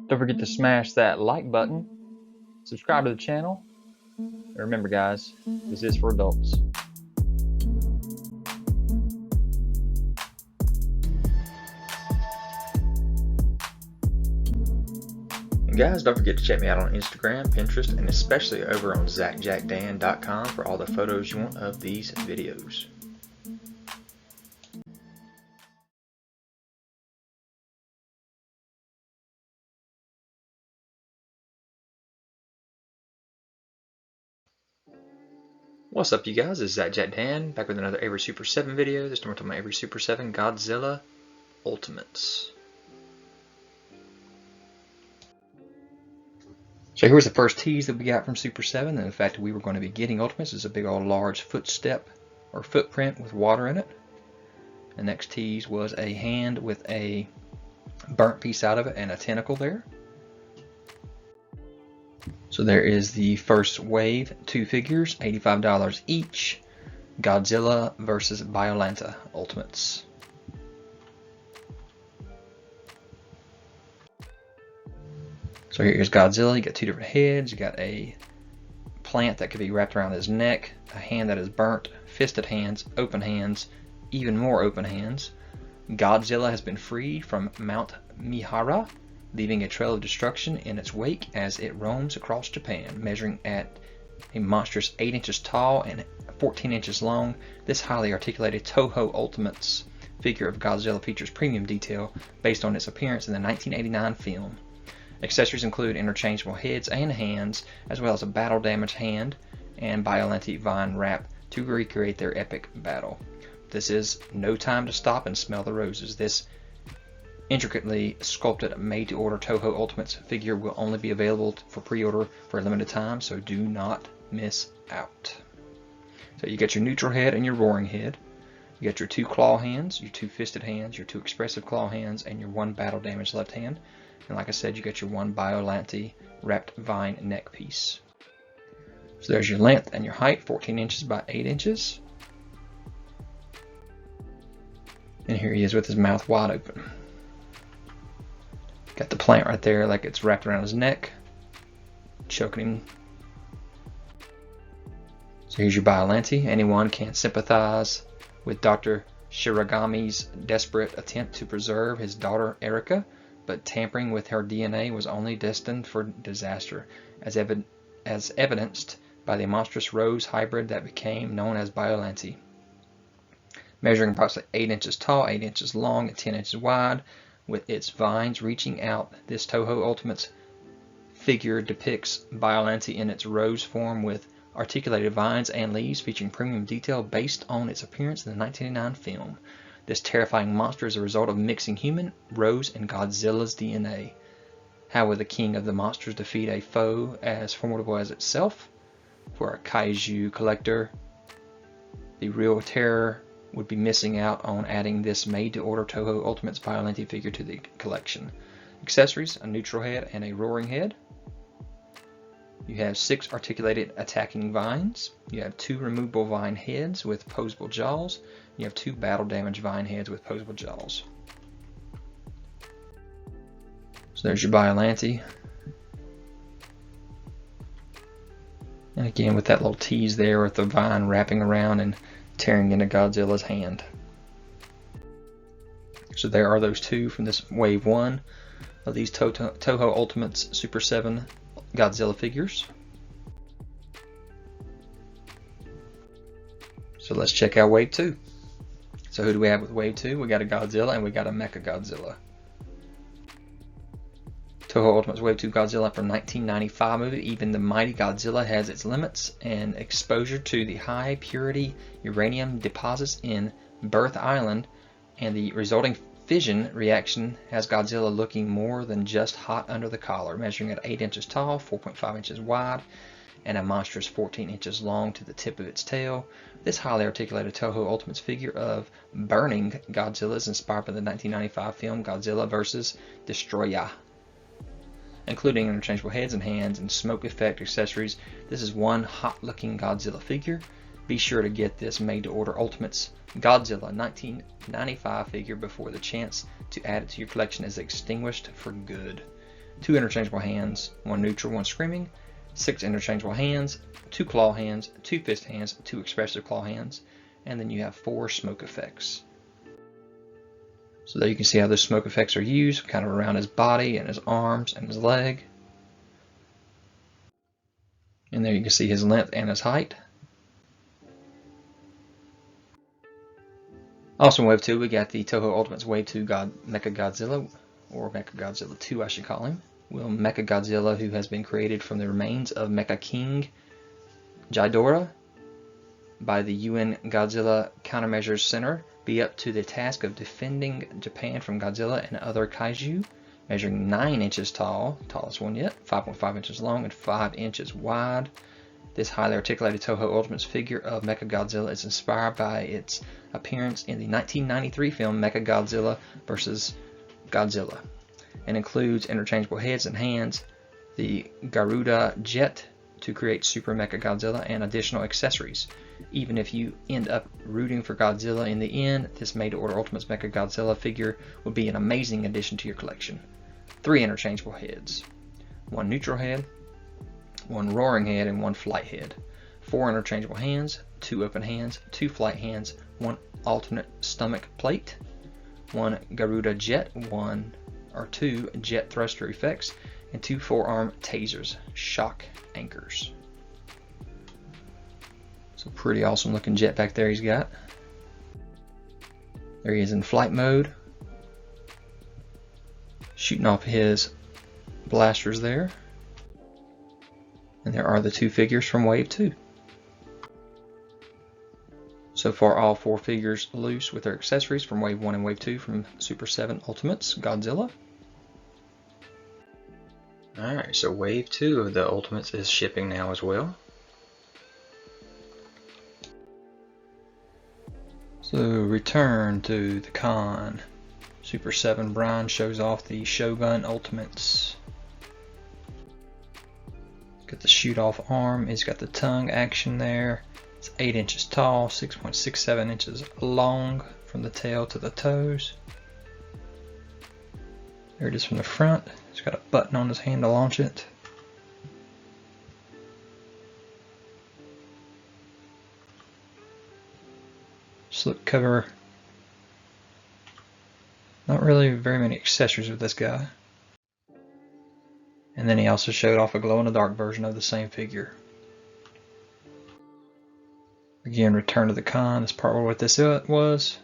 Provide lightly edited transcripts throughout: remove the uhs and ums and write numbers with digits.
Don't forget to smash that like button, subscribe to the channel, and remember guys, this is for adults. And guys, don't forget to check me out on Instagram, Pinterest, and especially over on ZacJacDan.com for all the photos you want of these videos. What's up you guys, it's ZacJacDan back with another Avery Super 7 video. This time we're talking about Avery Super 7 Godzilla Ultimates. So here's the first tease that we got from Super 7, and the fact that we were going to be getting Ultimates is a big old large footstep or footprint with water in it. The next tease was a hand with a burnt piece out of it and a tentacle there. So there is the first wave, 2 figures, $85 each. Godzilla versus Biolanta Ultimates. So here's Godzilla. You got 2 different heads. You got a plant that could be wrapped around his neck, a hand that is burnt, fisted hands, even more open hands. Godzilla has been freed from Mount Mihara, leaving a trail of destruction in its wake as it roams across Japan, measuring at a monstrous 8 inches tall and 14 inches long. This highly articulated Toho Ultimates figure of Godzilla features premium detail based on its appearance in the 1989 film. Accessories include interchangeable heads and hands, as well as a battle-damaged hand and Biollante vine wrap to recreate their epic battle. This is no time to stop and smell the roses. This intricately sculpted, made-to-order Toho Ultimates figure will only be available for pre-order for a limited time, so do not miss out. So you got your neutral head and your roaring head. You got your 2 claw hands, your 2 fisted hands, your 2 expressive claw hands, and your 1 battle-damaged left hand. And like I said, you got your 1 Biollante wrapped vine neck piece. So there's your length and your height, 14 inches by 8 inches. And here he is with his mouth wide open. Got the plant right there like it's wrapped around his neck, choking him. So here's your Biollante. Anyone can sympathize with Dr. Shiragami's desperate attempt to preserve his daughter Erika, but tampering with her DNA was only destined for disaster, as evidenced by the monstrous rose hybrid that became known as Biollante. Measuring approximately 8 inches tall, 8 inches long, and 10 inches wide, with its vines reaching out, this Toho Ultimates figure depicts Biollante in its rose form with articulated vines and leaves featuring premium detail based on its appearance in the 1989 film. This terrifying monster is a result of mixing human, rose, and Godzilla's DNA. How will the king of the monsters defeat a foe as formidable as itself? For a kaiju collector, the real terror would be missing out on adding this made-to-order Toho Ultimates Biollante figure to the collection. Accessories, a neutral head and a roaring head. You have 6 articulated attacking vines. You have 2 removable vine heads with posable jaws. You have 2 battle-damaged vine heads with posable jaws. So there's your Biollante. And again with that little tease there with the vine wrapping around and tearing into Godzilla's hand. So there are those 2 from this wave 1 of these Toho Ultimates Super 7 Godzilla figures. So let's check out wave 2. So who do we have with wave 2? We got a Godzilla and we got a Mecha Godzilla. Toho Ultimates Wave 2 Godzilla from 1995 movie. Even the mighty Godzilla has its limits, and exposure to the high purity uranium deposits in Birth Island and the resulting fission reaction has Godzilla looking more than just hot under the collar, measuring at 8 inches tall, 4.5 inches wide, and a monstrous 14 inches long to the tip of its tail. This highly articulated Toho Ultimates figure of burning Godzilla is inspired by the 1995 film Godzilla vs. Destroya. Including interchangeable heads and hands and smoke effect accessories, this is one hot-looking Godzilla figure. Be sure to get this made-to-order Ultimates Godzilla 1995 figure before the chance to add it to your collection is extinguished for good. 2 interchangeable hands, 1 neutral, 1 screaming, 6 interchangeable hands, 2 claw hands, 2 fist hands, 2 expressive claw hands, and then you have 4 smoke effects. So there you can see how those smoke effects are used, kind of around his body and his arms and his leg. And there you can see his length and his height. Also in Wave 2, we got the Toho Ultimates Wave 2 Mechagodzilla, or Mechagodzilla 2 I should call him. Will Mechagodzilla, who has been created from the remains of Mecha King Ghidorah by the UN Godzilla Countermeasures Center, be up to the task of defending Japan from Godzilla and other kaiju, measuring 9 inches tall, tallest one yet, 5.5 inches long and 5 inches wide. This highly articulated Toho Ultimates figure of Mechagodzilla is inspired by its appearance in the 1993 film Mechagodzilla vs. Godzilla, and includes interchangeable heads and hands, the Garuda jet to create Super Mechagodzilla, and additional accessories. Even if you end up rooting for Godzilla in the end, this made-to-order Ultimates Mechagodzilla figure would be an amazing addition to your collection. 3 interchangeable heads, 1 neutral head, 1 roaring head, and 1 flight head. 4 interchangeable hands, 2 open hands, 2 flight hands, 1 alternate stomach plate, 1 Garuda jet, 1 or 2 jet thruster effects, and 2 forearm tasers, shock anchors. So pretty awesome looking jet back there he's got. There he is in flight mode, shooting off his blasters there. And there are the 2 figures from Wave 2. So far all 4 figures loose with their accessories from Wave 1 and Wave 2 from Super7 Ultimates Godzilla. Alright, so Wave 2 of the Ultimates is shipping now as well. So return to the con. Super7 Brian shows off the Shogun Ultimates. He's got the shoot off arm, he's got the tongue action there. It's 8 inches tall, 6.67 inches long from the tail to the toes. There it is from the front. He's got a button on his hand to launch it. Slip cover. Not really very many accessories with this guy. And then he also showed off a glow-in-the-dark version of the same figure. Again, return to the con. That's part of what this was.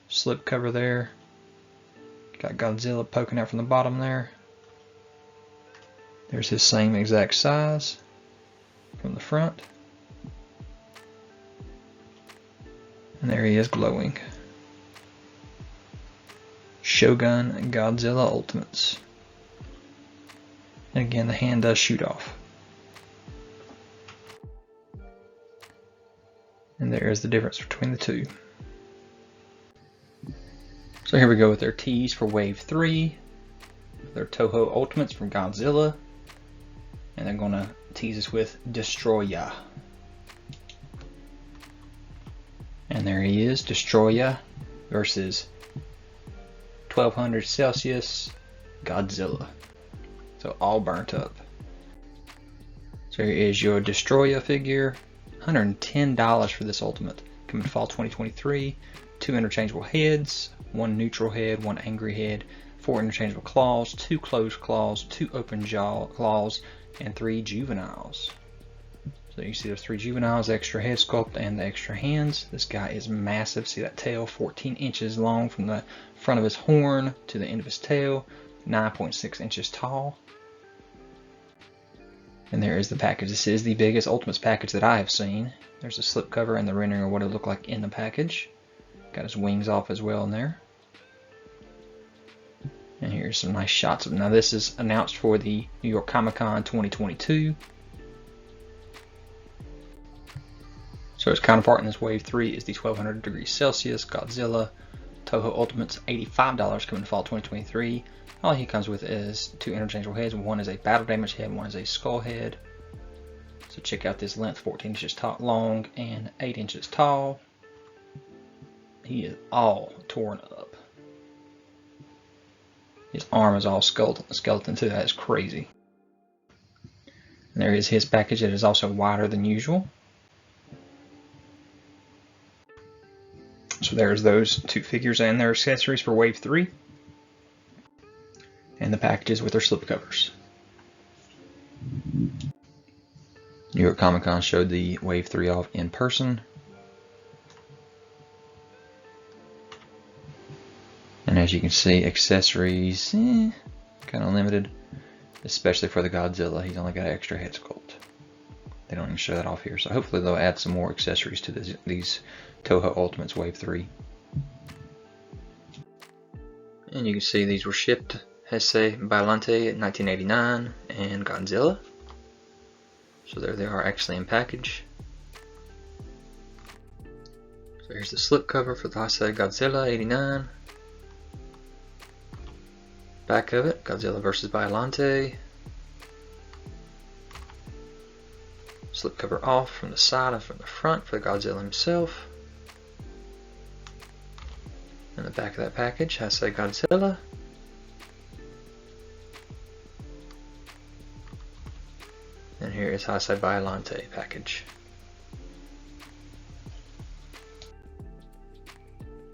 Slip cover there. Got Godzilla poking out from the bottom there. There's his same exact size from the front. And there he is glowing. Shogun Godzilla Ultimates. And again, the hand does shoot off. And there is the difference between the 2. So here we go with their tease for Wave 3. Their Toho Ultimates from Godzilla. And they're going to tease us with Destroya. And there he is, Destroya versus 1200 Celsius Godzilla. So all burnt up. So here is your Destroya figure. $110 for this Ultimate. Coming fall 2023. 2 interchangeable heads, 1 neutral head, 1 angry head, 4 interchangeable claws, 2 closed claws, 2 open jaw claws, and 3 juveniles. So you see those 3 juveniles, the extra head sculpt, and the extra hands. This guy is massive. See that tail, 14 inches long from the front of his horn to the end of his tail, 9.6 inches tall. And there is the package. This is the biggest Ultimates package that I have seen. There's a slip cover and the rendering of what it looked like in the package. Got his wings off as well in there. And here's some nice shots of him. Now this is announced for the New York Comic Con 2022. So his counterpart in this Wave 3 is the 1200 degrees Celsius Godzilla Toho Ultimates, $85 coming fall 2023. All he comes with is 2 interchangeable heads. One is a battle damage head, one is a skull head. So check out this length, 14 inches long and 8 inches tall. He is all torn up. His arm is all skeleton too. That is crazy. And there is his package. It is also wider than usual. So there's those two figures and their accessories for Wave 3. And the packages with their slipcovers. New York Comic Con showed the Wave 3 off in person. And as you can see, accessories, kind of limited, especially for the Godzilla. He's only got an extra head sculpt. They don't even show that off here, so hopefully they'll add some more accessories to these Toho Ultimates Wave 3. And you can see these were shipped Heisei Bailante in 1989 and Godzilla. So there they are actually in package. So here's the slipcover for the Heisei Godzilla 89. Back of it, Godzilla vs. Bailante. Slipcover off from the side and from the front for Godzilla himself. And the back of that package, Heisei Godzilla. And here is Heisei Bailante package.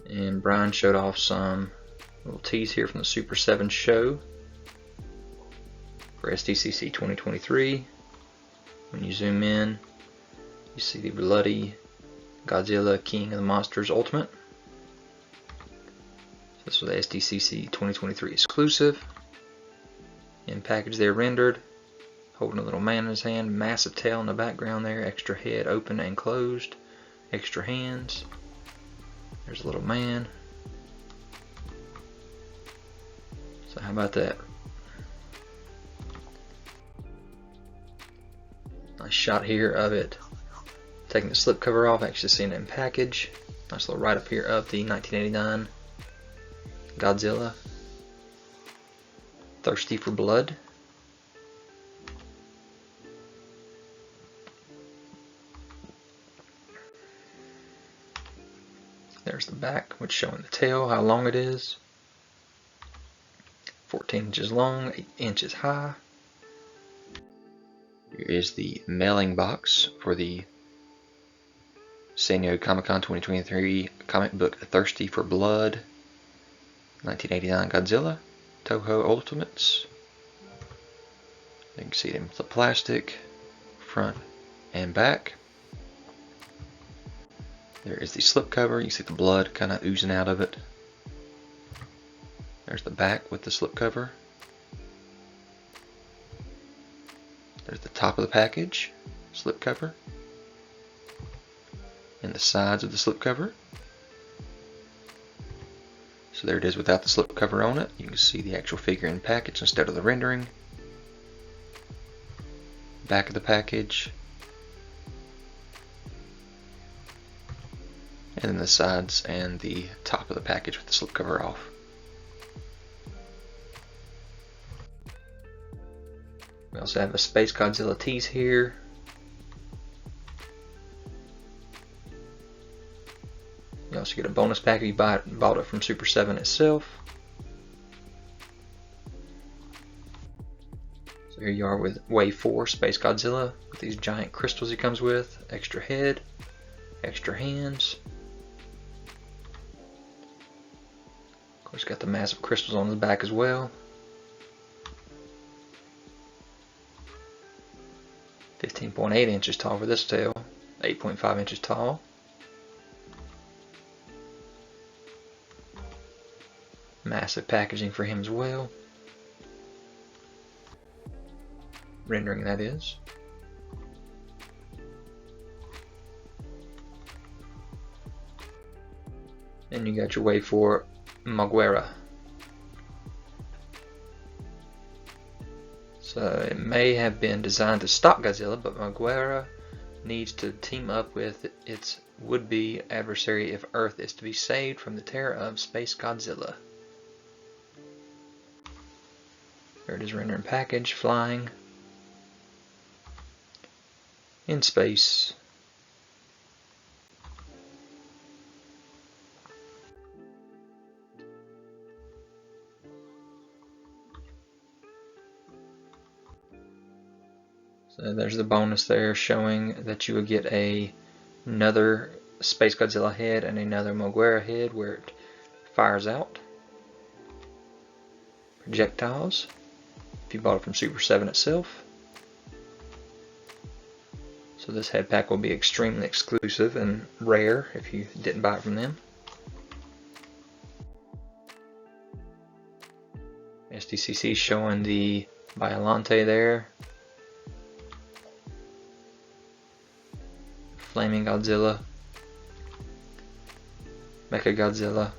And Brian showed off some little tease here from the Super7 show for SDCC 2023. When you zoom in, you see the bloody Godzilla King of the Monsters Ultimate. This was the SDCC 2023 exclusive. In package there rendered, holding a little man in his hand, massive tail in the background there, extra head open and closed, extra hands. There's a little man. So how about that? Nice shot here of it taking the slipcover off, actually seeing it in package. Nice little write up here of the 1989 Godzilla. Thirsty for blood. There's the back, which is showing the tail, how long it is. 14 inches long, 8 inches high. Here is the mailing box for the San Diego Comic-Con 2023 comic book Thirsty for Blood 1989 Godzilla Toho Ultimates. You can see it in the plastic, front and back. There is the slipcover. You see the blood kind of oozing out of it. There's the back with the slipcover. There's the top of the package, slipcover. And the sides of the slipcover. So there it is without the slipcover on it. You can see the actual figure in package instead of the rendering. Back of the package. And then the sides and the top of the package with the slipcover off. We also have a Space Godzilla tease here. You also get a bonus pack if you bought it from Super7 itself. So here you are with Wave 4 Space Godzilla with these giant crystals he comes with, extra head, extra hands. Of course, got the massive crystals on the back as well. 15.8 inches tall for this tail, 8.5 inches tall. Massive packaging for him as well. Rendering, that is. And you got your Wave 4 Maguera. So it may have been designed to stop Godzilla, but Maguera needs to team up with its would-be adversary if Earth is to be saved from the terror of Space Godzilla. There it is, rendering package, flying in space. So there's the bonus there showing that you would get another Space Godzilla head and another Moguera head where it fires out projectiles if you bought it from Super7 itself. So this head pack will be extremely exclusive and rare if you didn't buy it from them. SDCC showing the Biollante there. Flaming Godzilla. Mecha Godzilla.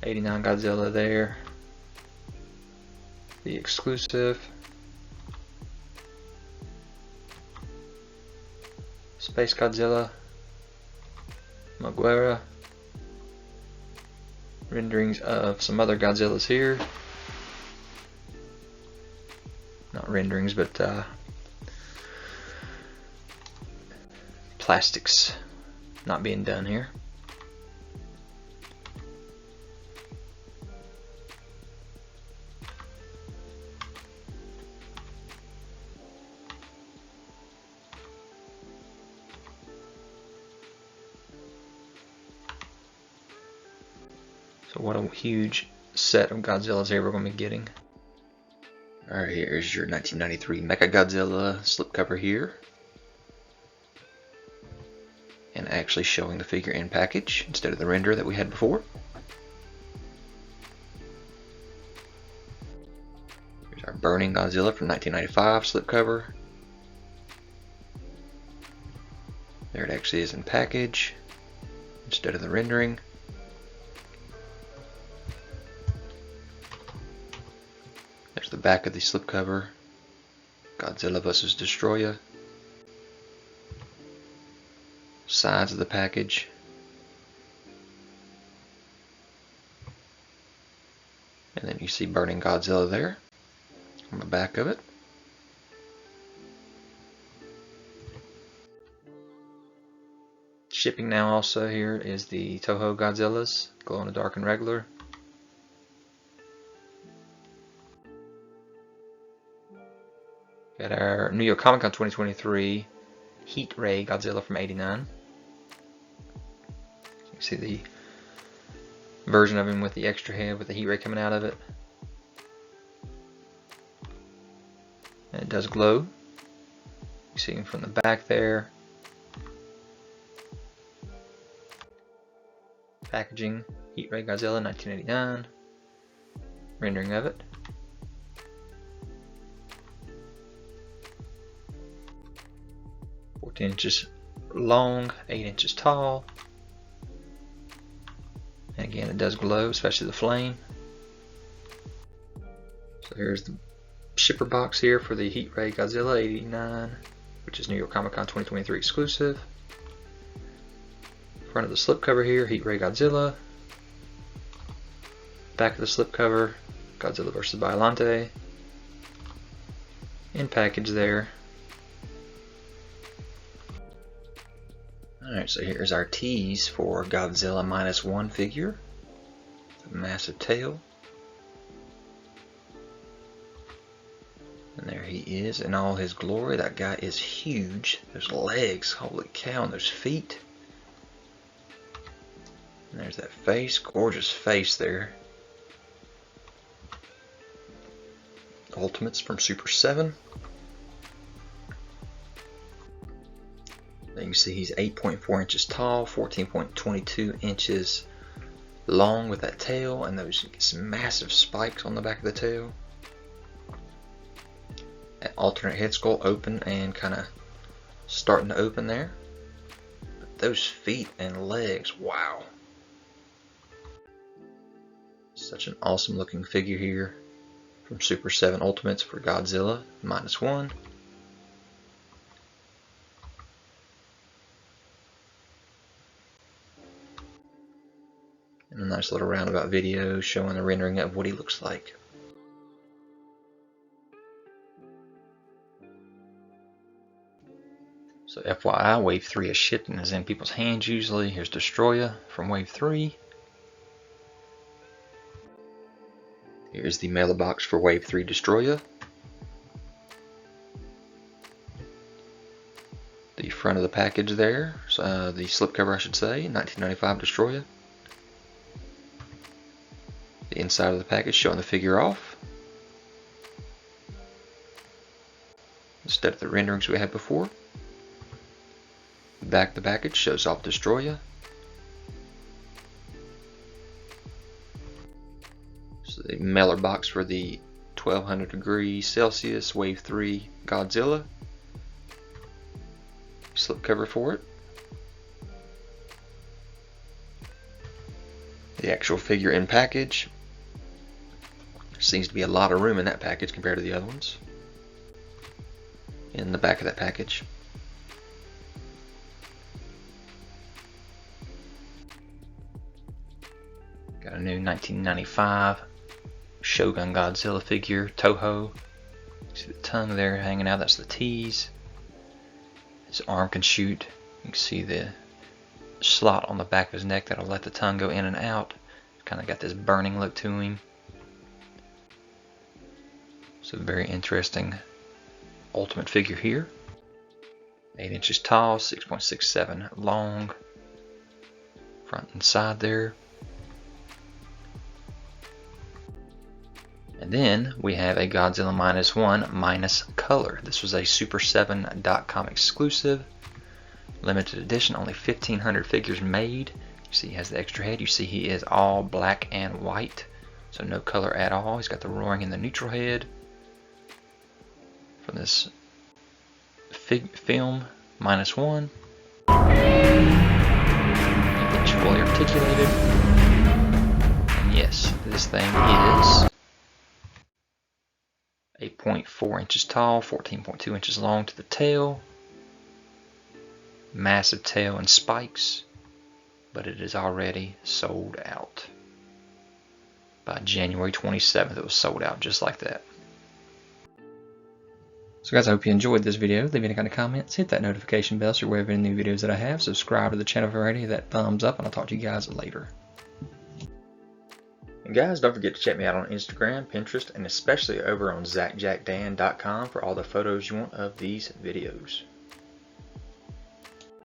89 Godzilla there. The exclusive. Space Godzilla. Moguera. Renderings of some other Godzillas here. Not renderings, but plastics not being done here. So what a huge set of Godzillas here we're going to be getting. Alright, here's your 1993 Mechagodzilla slipcover here. And actually showing the figure in package instead of the render that we had before. Here's our Burning Godzilla from 1995 slipcover. There it actually is in package instead of the rendering. There's the back of the slipcover. Godzilla vs. Destroya. Sides of the package. And then you see Burning Godzilla there on the back of it. Shipping now also here is the Toho Godzillas, glow in the dark and regular. Got our New York Comic Con 2023 Heat Ray Godzilla from '89. You see the version of him with the extra head with the heat ray coming out of it. And it does glow. You see him from the back there. Packaging, Heat Ray Godzilla 1989. Rendering of it. Inches long, 8 inches tall. And again, it does glow, especially the flame. So here's the shipper box here for the Heat Ray Godzilla 89, which is New York Comic Con 2023 exclusive. Front of the slipcover here, Heat Ray Godzilla. Back of the slipcover, Godzilla vs. Biollante. In package there. Alright, so here's our tease for Godzilla Minus One figure. The massive tail. And there he is in all his glory. That guy is huge. Those legs, holy cow, and those feet. And there's that face, gorgeous face there. Ultimates from Super7. You can see he's 8.4 inches tall, 14.22 inches long with that tail, and those massive spikes on the back of the tail. That alternate head skull open and kind of starting to open there. But those feet and legs, wow. Such an awesome looking figure here from Super7 Ultimates for Godzilla Minus One. And a nice little roundabout video showing the rendering of what he looks like. So FYI, Wave 3 is shipped and is in people's hands usually. Here's Destroya from Wave 3. Here's the mailer box for Wave 3 Destroya. front of the package there, the slipcover I should say, 1995 Destroyer. The inside of the package showing the figure off, instead of the renderings we had before. Back of the package shows off Destroyer. So the mailer box for the 1200 degrees Celsius Wave 3 Godzilla. Slipcover for it. The actual figure in package. Seems to be a lot of room in that package compared to the other ones. In the back of that package. Got a new 1995 Shogun Godzilla figure, Toho. See the tongue there hanging out, that's the tease. His arm can shoot. You can see the slot on the back of his neck that'll let the tongue go in and out. Kind of got this burning look to him. It's a very interesting ultimate figure here. 8 inches tall, 6.67 long. Front and side there. And then we have a Godzilla Minus One minus color. This was a Super7.com exclusive. Limited edition, only 1,500 figures made. You see he has the extra head. You see he is all black and white. So no color at all. He's got the roaring and the neutral head. From this film, Minus One. It's fully articulated. And yes, this thing is 8.4 inches tall, 14.2 inches long to the tail. Massive tail and spikes, but it is already sold out. By January 27th, it was sold out just like that. So guys, I hope you enjoyed this video. Leave any kind of comments, hit that notification bell so you're aware of any new videos that I have. Subscribe to the channel if you're already, that thumbs up, and I'll talk to you guys later. And guys, don't forget to check me out on Instagram, Pinterest, and especially over on ZacJacDan.com for all the photos you want of these videos.